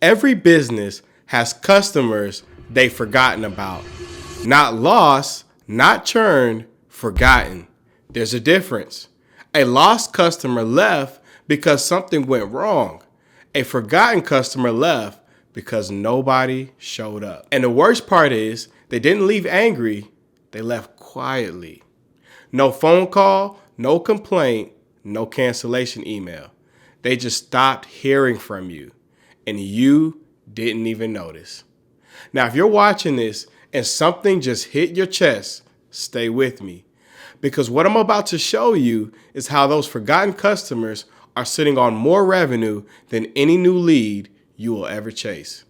Every business has customers they've forgotten about. Not lost, not churned, forgotten. There's a difference. A lost customer left because something went wrong. A forgotten customer left because nobody showed up. And the worst part is, they didn't leave angry, they left quietly. No phone call, no complaint, no cancellation email. They just stopped hearing from you, and you didn't even notice. Now, if you're watching this and something just hit your chest, stay with me. Because what I'm about to show you is how those forgotten customers are sitting on more revenue than any new lead you will ever chase.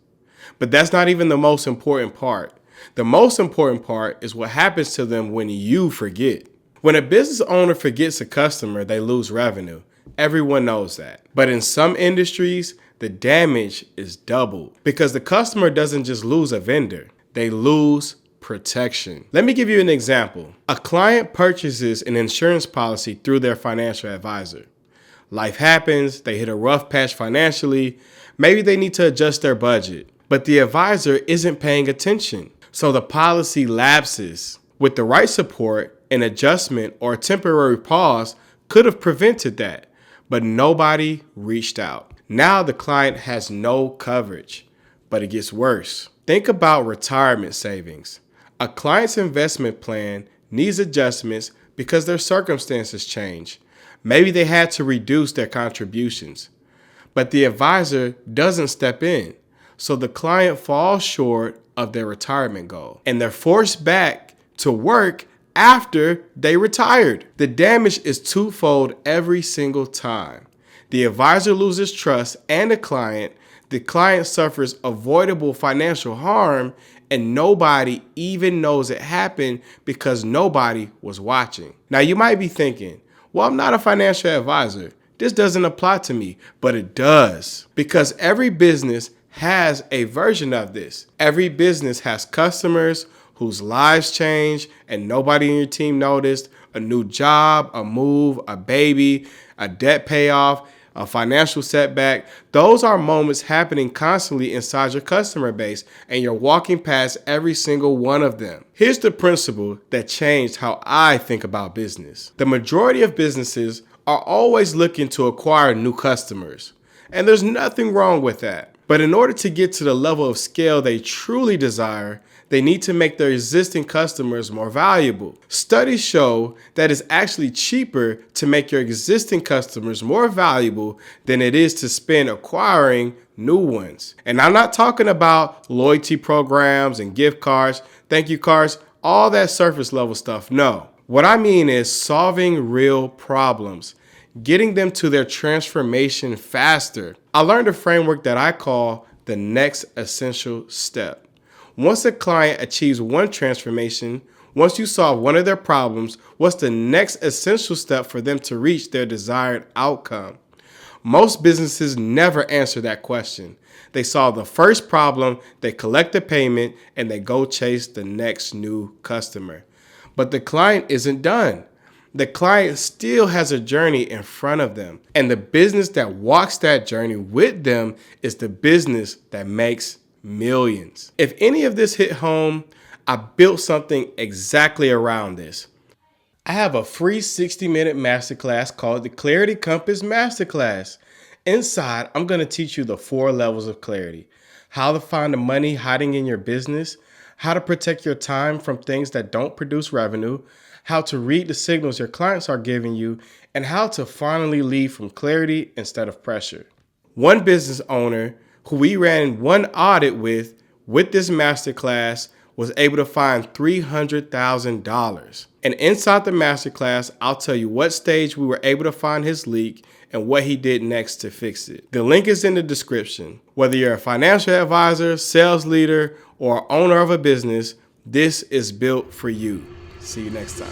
But that's not even the most important part. The most important part is what happens to them when you forget. When a business owner forgets a customer, they lose revenue. Everyone knows that. But in some industries, the damage is doubled because the customer doesn't just lose a vendor, they lose protection. Let me give you an example. A client purchases an insurance policy through their financial advisor. Life happens, they hit a rough patch financially, maybe they need to adjust their budget, but the advisor isn't paying attention. So the policy lapses. With the right support, an adjustment or a temporary pause could have prevented that, but nobody reached out. Now the client has no coverage, but it gets worse. Think about retirement savings. A client's investment plan needs adjustments because their circumstances change. Maybe they had to reduce their contributions, but the advisor doesn't step in. So the client falls short of their retirement goal, and they're forced back to work after they retired. The damage is twofold every single time. The advisor loses trust and the client suffers avoidable financial harm, and nobody even knows it happened because nobody was watching. Now you might be thinking, well, I'm not a financial advisor. This doesn't apply to me, but it does, because every business has a version of this. Every business has customers whose lives change and nobody in your team noticed. A new job, a move, a baby, a debt payoff, a financial setback. Those are moments happening constantly inside your customer base, and you're walking past every single one of them. Here's the principle that changed how I think about business. The majority of businesses are always looking to acquire new customers, and there's nothing wrong with that. But in order to get to the level of scale they truly desire, they need to make their existing customers more valuable. Studies show that it's actually cheaper to make your existing customers more valuable than it is to spend acquiring new ones. And I'm not talking about loyalty programs and gift cards, thank you cards, all that surface level stuff. No. What I mean is solving real problems, getting them to their transformation faster. I learned a framework that I call the next essential step. Once a client achieves one transformation, once you solve one of their problems, what's the next essential step for them to reach their desired outcome? Most businesses never answer that question. They solve the first problem, they collect the payment, and they go chase the next new customer. But the client isn't done. The client still has a journey in front of them. And the business that walks that journey with them is the business that makes millions. If any of this hit home, I built something exactly around this. I have a free 60-minute masterclass called the Clarity Compass Masterclass. Inside, I'm going to teach you the 4 levels of clarity: how to find the money hiding in your business, how to protect your time from things that don't produce revenue, how to read the signals your clients are giving you, and how to finally lead from clarity instead of pressure. One business owner who we ran one audit with this masterclass was able to find $300,000. And inside the masterclass, I'll tell you what stage we were able to find his leak and what he did next to fix it. The link is in the description. Whether you're a financial advisor, sales leader, or owner of a business, this is built for you. See you next time.